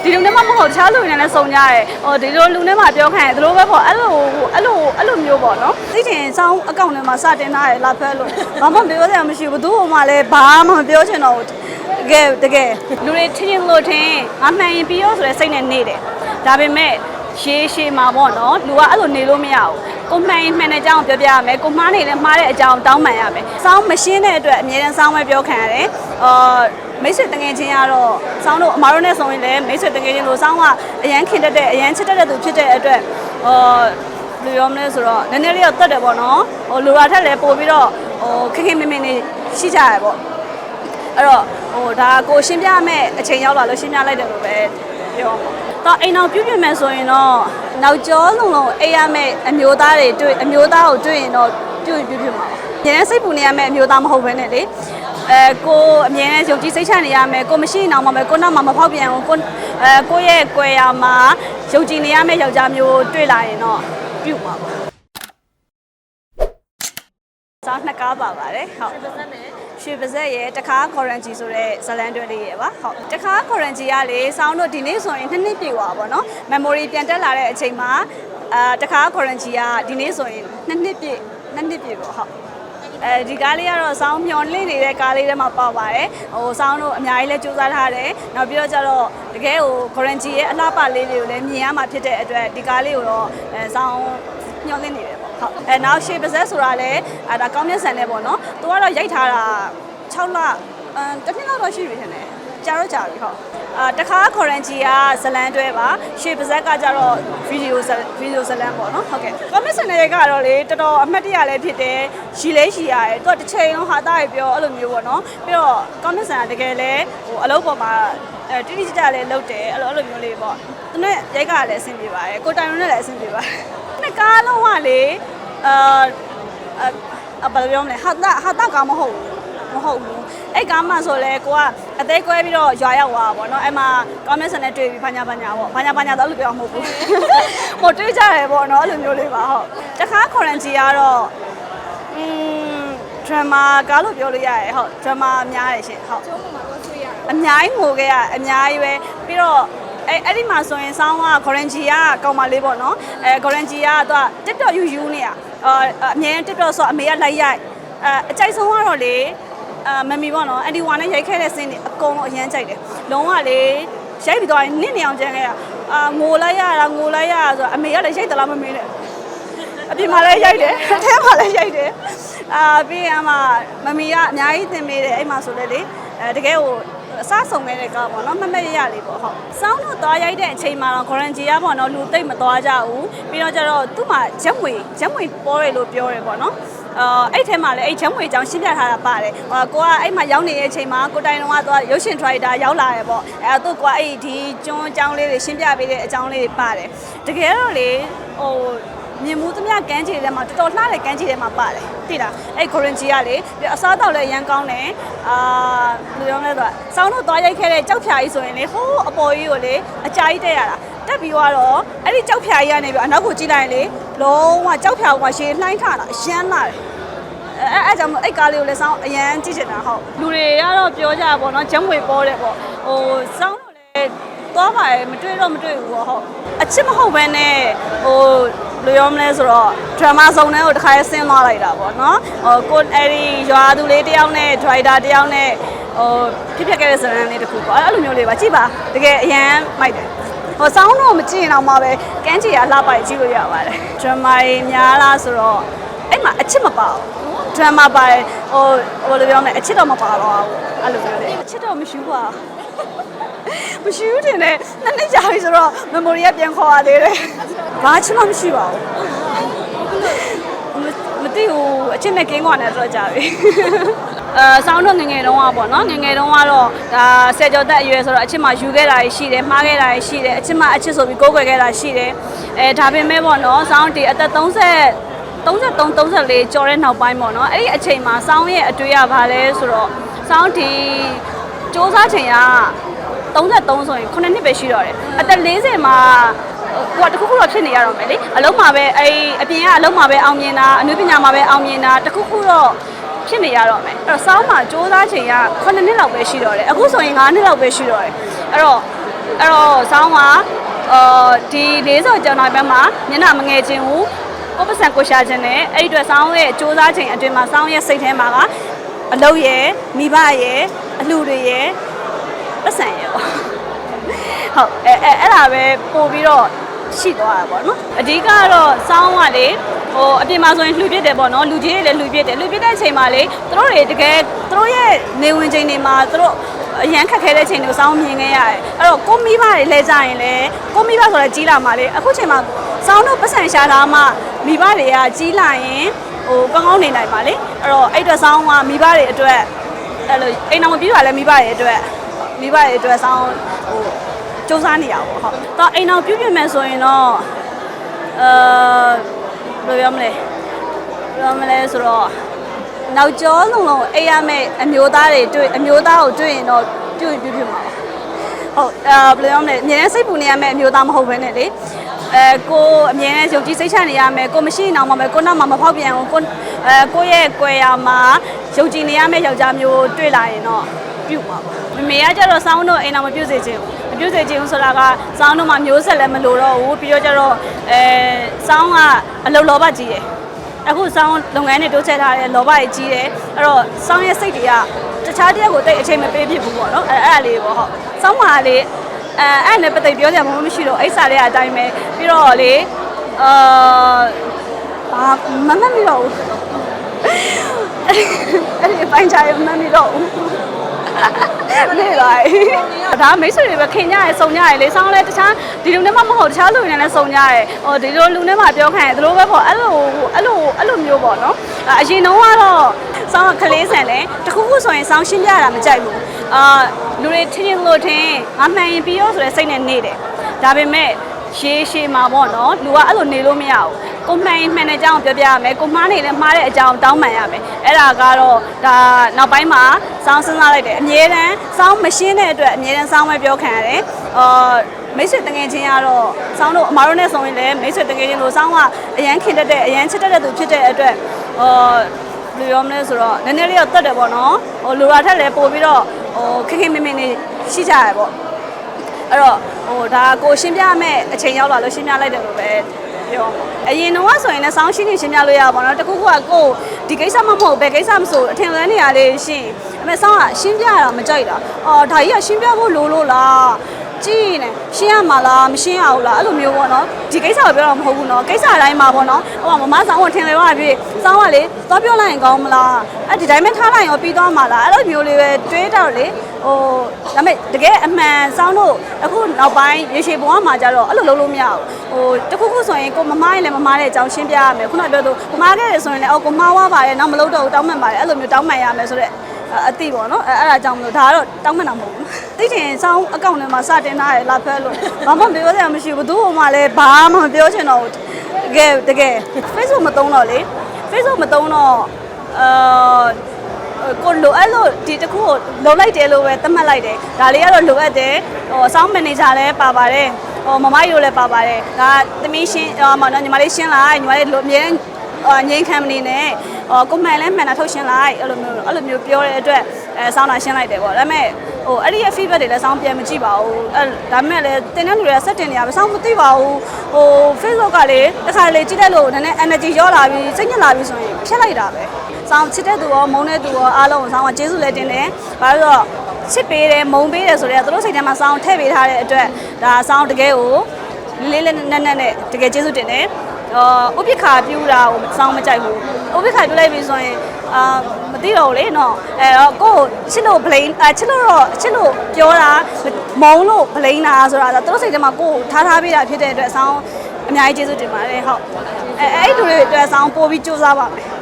ဒီလူနဲ့မှမဟုတ်တခြားလူတွေနဲ့လည်းစုံကြတယ်ဟိုဒီလိုလူနဲ့မှပြောခိုင်းတယ်သူတို့ပဲပေါ့အဲ့လိုမျိုးပေါ့နော်သိချင်စောင်းအကောင့်ထဲမှာစတင်ထားတယ်လာဖက်လို့ဘာမှပြောစရာမရှိဘူးသူ့ဟိုမှာလည်းဘာမှမပြောချင်တော့ဘူးတကယ်လူတွေထင်လို့ထင်ငါမှန်ရင်ပြီးရောဆိုတဲ့စိတ်နဲ့နေတယ်ဒါပေမဲ့ရှေးမှာပေါ့နော်လူကအဲ့လိုနေလို့မရဘူးကိုမှန်ရင်မှန်တဲ့အကြောင်းပြောပြရမယ်ကိုမှားနေလည်းမှားတဲ့အကြောင်းတောင်းပန်ရမယ်စောင်းမရှင်းတဲ့အတွက်အမြဲတမ်းစောင်းပဲပြောခံရတယ်မိတ်ဆွေတငယ်ချင်းကတော့စောင်းတို့အမားတို့နဲ့ဆိုရင်လည်းမိတ်ဆွေတငယ်ချင်းလို့စောင်းကအရန်ခင်တတ်တဲ့အရန်ချစ်တတ်တဲ့သူဖြစ်တဲ့အတွက်လူရောမလဲဆိုတော့နည်းနည်းလေးတော့တတ်တယ်ပေါ့နော်လူရာထက်လည်းပို့ပြီးတော့ခက်မင်းနေရှိကြရပေါ့အဲ့တော့ဒါကိုရှင်းပြမယ်အချိန်ရောက်လာလို့ရှင်းပြလိုက်တယ်လို့ပဲပြောတော့အိမ်အောင်ပြုပြင်မယ်ဆိုရင်တော့နောက်ကျောလုံးအိမ်ရမယ်အမျိုးသားတွေတွေ့အမျိုးသားကိုတွေ့ရင်တော့ပြုပြင်မှာညနေစိတ်ပူနေရမယ်အမျိုးသားမဟုတ်ဘဲနဲ့လေကိုအမြဲတမ်းယုံကြည်စိတ်ချနေရမယ်ကိုမရှိအောင်မှာကိုနောက်မှာမဖောက်ပြန်အောင်ကိုရဲ့ကွယ်ရမှာယုံကြည်နေရမယ်ယောက်ျားမျိုးတွေ့လာရင်တော့ပြုမှာပေါ့စောင်းနှစ်ကားပါပါတယ်ဟုတ်ရွှေပါဇက်ရဲ့တခါခေါ်ရန်ဂျီဆိုတဲ့ဇလန်တွဲလေးရဲ့ပါဟုတ်တခါခေါ်ရန်ဂျီကလေစောင်းတို့ဒီနေ့ဆိုရင်2နှစ်ပြည့်သွားပါတော့ memory ပြန်တက်လာတဲ့အချိန်မှာတခါခေါ်ရန်ဂျီကဒီနေ့ဆိုရင်2နှစ်ပြည့်ပေါ့ဟုတ်ဒီကားလေးကတော့စောင်းမျောလင့်နေတဲ့ကားလေးထဲမှာပေါက်ပါတယ်စောင်းတို့အများကြီးလဲစူးစမ်းထားတယ်နောက်ပြီးတော့ကျတော့တကယ်ကိုခေါ်ရန်ဂျီရဲ့အလှပလေးတွေကိုလည်းမြင်ရမှာဖြစ်တဲ့အတွက်ဒီကားလေးကိုတော့စောင်းမျောလင့်နေတယ်ပေါ့ဟုတ်နောက်ရှေ့ပါဇက်ဆိုတာလည်းဒါကောင်းမြတ်ဆန်နဲ့ပေါ့နော်သူကတော့ရိုက်ထားတာ6လတစ်နှစ်လောက်တော့ရှိပြီထင်တယ်ကြာပြီဟုတ်တခါခေါ်ရန်ဂျီကဇလန်တွဲပါရှေ့ပါဇက်ကကျတော့ဗီဒီယိုဇလန်ပေါ့နော်ဟုတ်ကဲ့ကောမစ်ဆန်တွေကတော့လေတော်တော်အမှတ်တရလည်းဖြစ်တယ်ရှီရတယ်သူကတစ်ချိန်လုံးဟာသားရပြောအဲ့လိုမျိုးပေါ့နော်ပြီးတော့ကောမစ်ဆန်ကတကယ်လဲအလုပ်ပေါ်မှာတိတိကျကျလည်းလုပ်တယ်အဲ့လိုမျိုးလေးပေါ့သူနဲ့ရိုက်ကလည်းအဆင်ပြေပါတယ်ကိုတိုင်လုံးနဲ့လည်းအဆင်ပြေပါတယ်နှစ်ကားလုံးကလေဘယ်လိုပြောမလဲဟာတာကားမဟုတ်ဘူးအဲ့ကားမှဆိုလဲကိုကအသေးကွဲပြီးတော့ရွာရောက်သွားပါဘောเนาะအဲ့မှာကောမစ်ဆန်နဲ့တွေ့ပြီးဘာညာပေါ့ဘာညာတော့လို့ပြောမှာမဟုတ်ဘူးဟိုတွေ့ကြတယ်ပေါ့เนาะအဲ့လိုမျိုးလေးပါဟုတ်တခါခေါ်ရန်ဂျီကတော့ဒရမာကားလို့ပြောလို့ရတယ်ဟုတ်ဒရမာများတယ်ရှင်ဟုတ်အများကြီးငိုခဲ့ရအများကြီးပဲပြီးတော့အဲ့ဒီမှာဆိုရင်စောင်းကဂရန်ဂျီကကောင်မလေးပေါ့နော်ဂရန်ဂျီကသူက TikTok ယူနေရအမြဲ TikTok ဆိုအမေကလိုက်ရိုက်အကြိုက်ဆုံးကတော့လေမမီပေါ့နော်အန်တီဝါနဲ့ရိုက်ခဲ့တဲ့စင်းတွေအကုန်လုံးအရန်ကြိုက်တယ်လုံးဝလေရိုက်ပြီးတော့နင့်နေအောင်ကြမ်းခဲ့ရငိုလိုက်ရဆိုအမေကလည်းရိုက်သလားမမေးနဲ့အပြင်မှာလည်းရိုက်တယ်အထဲမှာလည်းရိုက်တယ်ပြီးရင်မမီကအများကြီးသင်ပေးတယ်အဲ့မှာဆိုလေတကယ်ကိုအစားဆုံးနေတဲ့ကားပေါ့နော်မမက်ရလေးပေါ့ဟုတ်စောင်းတော့သွားရိုက်တဲ့အချိန်မှာတော့ဂရန်ဂျီကပေါ့နော်လူသိမ့်မသွားကြဘူးပြီးတော့ကျတော့သူ့မှာချက်မွေပေါ်တယ်လို့ပြောတယ်ပေါ့နော်အဲ့ထဲမှာလည်းအဲ့ချက်မွေကြောင့်ရှင်းပြထားတာပါတယ်ကိုကအဲ့မှာရောက်နေတဲ့အချိန်မှာကိုတိုင်လုံးကသွားရုပ်ရှင်ဒရိုက်တာရောက်လာတယ်ပေါ့သူကအဲ့ဒီကျွန်းအကြောင်းလေးတွေရှင်းပြပေးတဲ့အကြောင်းလေးတွေပါတယ်တကယ်တော့လေမြင်မှုသမျှကန်းချီထဲမှာတော်တော်လှတဲ့ကန်းချီထဲမှာပါတယ်သိလားအဲ့ဂရန်ဂျီကလေအစားတောက်လည်းအရန်ကောင်းတယ်ဘယ်လိုလဲဆိုတော့စောင်းတို့သွားရိုက်ခဲ့တဲ့ကြောက်ဖြာကြီးဆိုရင်လေဟိုးအပေါ်ကြီးကိုလေအကြာကြီးတက်ရတာတက်ပြီးတော့အဲ့ဒီကြောက်ဖြာကြီးကနေပြီးအနောက်ကိုကြည့်လိုက်ရင်လေလုံးဝကြောက်ဖြာကရှေးလှိုင်းထတာအရန်လာတယ်အဲ့ကြောင့်အဲ့ကားလေးကိုလည်းစောင်းအရန်ကြည့်ချင်တာဟုတ်လူတွေကတော့ပြောကြပါတော့ဂျမ်ဝေပေါ်တယ်ပေါ့စောင်းတို့လည်းသွားပါတယ်မတွေ့ဘူးပေါ့ဟုတ်အချစ်မဟုတ်ဘဲနဲ့လူရောမလဲဆိုတော့ဒရမာဆောင်ထဲကိုတစ်ခါဆင်းသွားလိုက်တာပေါ့နော်ကိုအဲ့ဒီရွာသူလေးတယောက်နဲ့ဒရိုက်တာတယောက်နဲ့ဖြစ်ခဲ့တဲ့ဇာတ်လမ်းလေးတစ်ခုပေါ့အဲ့လိုမျိုးလေးပါကြည့်ပါတကယ်အရန်မိုက်တယ်စောင်းတော့မကြည့်ရင်တော့မှပဲကန်းချီကလှပိုက်ကြည့်လို့ရပါတယ်ဒရမာကြီးများလားဆိုတော့အဲ့မှာအချစ်မပါဘူးဒရမာပါတယ်ဘယ်လိုပြောမလဲအချစ်တော့မပါတော့ဘူးအဲ့လိုမျိုးလေးအချစ်တော့မရှိဘူးပါမရှိဘူးတင်တယ်နှစ်နှစ်ကြာပြီဆိုတော့ memory ကပြန်ခေါ်ရသေးတယ်ဘာချစ်မှမရှိပါဘူးမသိဘူးအချစ်မဲ့ကင်းကွာနဲ့တော့ကြာပြီစောင်းတော့ငငယ်တုန်းကပေါ့နော်ငငယ်တုန်းကတော့ဒါဆယ်ကျော်သက်အရွယ်ဆိုတော့အချစ်မှယူခဲ့တာရှိတယ်မှားခဲ့တာရှိတယ်အချစ်မှအချစ်ဆိုပြီးကိုးကွယ်ခဲ့တာရှိတယ်ဒါပေမဲ့ပေါ့နော်စောင်းဒီအသက်33ကျော်တဲ့နောက်ပိုင်းပေါ့နော်အဲ့ဒီအချိန်မှာစောင်းရဲ့အတွေ့အဘာလဲဆိုတော့စောင်းဒီစူးစမ်းချိန်က33ဆိုရင်9နှစ်ပဲရှိတော့တယ်အသက်40မှာကိုကတခုခုတော့ဖြစ်နေရတော့မယ်လေအလုံးမှာပဲအပြင်ကအလုံးမှာပဲအောင်မြင်တာအနုပညာမှာပဲအောင်မြင်တာတခုခုတော့ဖြစ်နေရတော့မယ်အဲ့တော့စောင်းမှာစူးစမ်းချိန်က9နှစ်လောက်ပဲရှိတော့တယ်အခုဆိုရင်9နှစ်လောက်ပဲရှိတော့တယ်အဲ့တော့ အဲ့တော့ဆောင်းကဒီ40ကျော်နောက်ပိုင်းမှာမျက်နှာမငယ်ခြင်းဘူးကိုပတ်စံကိုရှာခြင်းနဲ့အဲ့ဒီအတွက်ဆောင်းရဲ့စူးစမ်းခြင်းအတွင်းမှာဆောင်းရဲ့စိတ်ထဲမှာကအလုပ်ရယ်မိဘရယ်အလှတွေရယ်ပတ်စံရယ်ပေါ့ဟုတ်အဲ့ဒါပဲပို့ပြီးတော့ရှိသွားတာပေါ့နော်အဓိကတော့စောင်းကလေအပြင်မှာဆိုရင်လှူပြစ်တယ်ပေါ့နော်လူကြီးတွေလည်းလှူပြစ်တယ်လှူပြစ်တဲ့အချိန်မှာလေသူတို့တွေတကယ်သူတို့ရဲ့နေဝင်ချိန်တွေမှာသူတို့အရန်ခက်ခဲတဲ့ချိန်တွေကိုစောင်းမြင်ခဲ့ရတယ်အဲ့တော့ကိုမိဘတွေလဲကြရင်လေကိုမိဘဆိုတော့ကြီးလာမှလေအခုချိန်မှာစောင်းတို့ပတ်စံရှာထားမှမိဘတွေကကြီးလာရင်ကောင်းကောင်းနေနိုင်ပါလေအဲ့တော့အဲ့အတွက်စောင်းကမိဘတွေအတွက်အဲ့လိုအိမ်တော်မပြေးပါလဲမိဘတွေအတွက်စောင်းစူးစမ်းနေရပါဘောဟုတ်တော့အိမ်တော်ပြုတ်ပြမယ်ဆိုရင်တော့ဘယ်လိုပြောမလဲဆိုတော့နောက်ကျောလုံးလုံးအိမ်ရမယ့်အမျိုးသားတွေတွေ့အမျိုးသားကိုတွေ့ရင်တော့ပြုတ်ပြမှာပါဟုတ်ဘယ်လိုပြောမလဲအမြဲတမ်းစိတ်ပူနေရမယ့်အမျိုးသားမဟုတ်ဘဲနဲ့လေကိုအမြဲတမ်းယုံကြည်စိတ်ချနေရမယ်ကိုမရှိအောင်မှာပဲကိုနောက်မှာမဖောက်ပြန်ဘူးကိုရဲ့ကွယ်ရာမှာယုံကြည်နေရမယ့်ယောက်ျားမျိုးတွေ့လာရင်တော့ပြုတ်ပါမမေကကျတော့စောင်းတို့အိမ်တော်မပြုတ်စေချင်ဘူးမပြုတ်စေချင်ဘူးဆိုတာကစောင်းတို့မှာမျိုးဆက်လည်းမလိုတော့ဘူးပြီးတော့ကျတော့စောင်းကအလုပ်လောဘကြီးတယ်အခုစောင်းလုပ်ငန်းတွေတိုးချဲ့ထားတယ်လောဘကြီးကြီးတယ်အဲ့တော့စောင်းရဲ့စိတ်တွေကတခြားတယောက်ကိုတိတ်အချိန်မပေးဖြစ်ဘူးပေါ့နော်အဲ့ဒါလေးပေါ့ဟုတ်စောင်းမှာလေအဲ့နဲ့ပတ်သက်ပြောကြမှာမရှိတော့အိဆာလေးအတိုင်းပဲပြီးတော့လေဘာမမှတ်မိတော့ဘူးအဲ့ဒီပိုင်းချာရမမှတ်မိတော့ဘူးနေလိုက်ဒါမိတ်ဆွေတွေပဲခင်ကြရဲစုံကြရဲလေဆောင်းလဲတခြားဒီလူနဲ့မှမဟုတ်တခြားလူတွေနဲ့လည်းစုံကြရဲဒီလိုလူနဲ့မှပြောခိုင်းတယ်သူတို့ပဲပေါ့အဲ့လိုမျိုးပေါ့နော်အရင်တော့ကတော့ဆောင်းကလေးဆန်လဲတခုခုဆိုရင်ဆောင်းရှင်းပြတာမကြိုက်ဘူးလူတွေထင်းလို့ထင်းငါမှန်ရင်ပြီးရောဆိုတဲ့စိတ်နဲ့နေတယ်ဒါပေမဲ့ရှေးမှာပေါ့နော်လူကအဲ့လိုနေလို့မရဘူးကိုမှန်ရင်မှန်တဲ့အကြောင်းပြောပြရမယ်ကိုမှားနေလည်းမှားတဲ့အကြောင်းတောင်းပန်ရမယ်အဲ့ဒါကတော့ဒါနောက်ပိုင်းမှာစောင်းစဉ်းစားလိုက်တယ်အမြဲတမ်းစောင်းမရှင်းတဲ့အတွက်အမြဲတမ်းစောင်းပဲပြောခံရတယ်မိတ်ဆွေတငယ်ချင်းကတော့စောင်းတို့အမားတို့နဲ့ဆိုရင်လည်းမိတ်ဆွေတငယ်ချင်းလို့စောင်းကအရန်ခင်တတ်တဲ့အရန်ချစ်တတ်တဲ့သူဖြစ်တဲ့အတွက်ဘယ်လိုပြောမလဲဆိုတော့နည်းနည်းလေးတော့တတ်တယ်ပေါ့နော်လူရာထက်လည်းပို့ပြီးတော့ခင်ခင်မင်းမင်းနေရှိကြရပေါ့အဲ့တော့ဒါကိုရှင်းပြမယ်အချိန်ရောက်လာလို့ရှင်းပြလိုက်တယ်လို့ပဲပြောအရင်တော့ဆိုရင်လည်းစောင်းရှင်းရှင်းပြလို့ရပါတော့တခုခုကကိုဒီကိစ္စမဟုတ်ဘယ်ကိစ္စမဆိုအထင်လွဲနေရလေးရှင်းအမေစောင်းကရှင်းပြရတာမကြိုက်တာဒါကြီးကရှင်းပြဖို့လိုလို့လားကြည့်နေရှင်းရမှာလားမရှင်းရဘူးလားအဲ့လိုမျိုးပေါ့နော်ဒီကိစ္စကိုပြောတော့မဟုတ်ဘူးနော်ကိစ္စတိုင်းမှာပေါ့နော်ဟိုကမမဆောင်ကိုထင်လေသွားပြီစောင်းကလေသွားပြောလိုက်ရင်ကောင်းမလားအဲ့ဒီတိုင်းပဲထားလိုက်ရောပြီးသွားမှာလားအဲ့လိုမျိုးလေးပဲတွေးတော့လေဒါပေမဲ့တကယ်အမှန်စောင်းတို့အခုနောက်ပိုင်းရေရှည်ပုံမှာကြတော့အဲ့လိုလုပ်လို့မရဘူးတခုခုဆိုရင်ကိုမမရင်လည်းမမတဲ့အကြောင်းရှင်းပြရမယ်ခုနပြောလို့ကိုမခဲ့တယ်ဆိုရင်လည်းကိုမဝါပါတယ်နောက်မလုပ်တော့ဘူးတောင်းပန်ပါတယ်အဲ့လိုမျိုးတောင်းပန်ရမယ်ဆိုတော့အတိပေါ့နော်အဲ့ဒါကြောင့်မလို့ဒါကတော့တောင်းမှန်တာမဟုတ်ဘူးသိတင်စောင်းအကောင့်ထဲမှာစတင်ထားရလာဖက်လို့ဘာမှပြောစရာမရှိဘူးဘသူ့ဟိုမှာလည်းဘာမှမပြောချင်တော့ဘူးတကယ် Facebook မသုံးတော့လေ Facebook မသုံးတော့ကိုလိုအဲ့လိုဒီတစ်ခုကိုလုံလိုက်တယ်လို့ပဲသတ်မှတ်လိုက်တယ်ဒါလေးကတော့လိုအပ်တယ်စောင်းမန်နေဂျာလည်းပါပါတယ်မမကြီးတို့လည်းပါပါတယ်ဒါသမီးရှင်းမောင်နော်ညီမလေးရှင်းလိုက်ညီမလေးအမြဲငိမ့်ခံမနေနဲ့ကိုမှန်လဲမှန်တာထုတ်ရှင်းလိုက်အဲ့လိုမျိုးပြောတဲ့အတွက်စောင်းတာရှင်းလိုက်တယ်ပေါ့ဒါပေမဲ့အဲ့ဒီရဲ့ feedback တွေလည်းစောင်းပြန်မကြည့်ပါဘူးဒါပေမဲ့လည်းတင်တဲ့လူတွေကစက်တင်နေရပဲစောင်းမသိပါဘူးFacebook ကလေတစ်ခါလေကြည့်တဲ့လို့နည်းနည်း energy ရောလာပြီးစိတ်ညစ်လာပြီးဆိုရင်ဖြတ်လိုက်တာပဲစောင်းချစ်တဲ့သူရောမုန်းတဲ့သူရောအားလုံးကိုစောင်းကကျေးဇူးလည်းတင်တယ်ဘာလို့တော့ချစ်ပေးတယ်မုန်းပေးတယ်ဆိုတော့သူတို့စိတ်ထဲမှာစောင်းထည့်ပေးထားတဲ့အတွက်ဒါစောင်းတကယ်ကိုလေးနက်နဲ့တကယ်ကျေးဇူးတင်တယ်ဥပိ္ပခာပြူတာကိုစောင်းမကြိုက်ဘူးဥပိ္ပခာပြလိုက်ပြီဆိုရင်မသိတော့လေနော်အဲ့တော့ကိုချစ်လို့ blame ချစ်လို့ပြောတာမုံလို့ blame တာဆိုတာသူတို့စိတ်ထဲမှာကိုထားပေးတာဖြစ်တဲ့အတွက်စောင်းအများကြီးကျေးဇူးတင်ပါတယ်ဟုတ်အဲ့ဒီလူတွေအတွက်စောင်းပို့ပြီးစူးစမ်းပါမယ်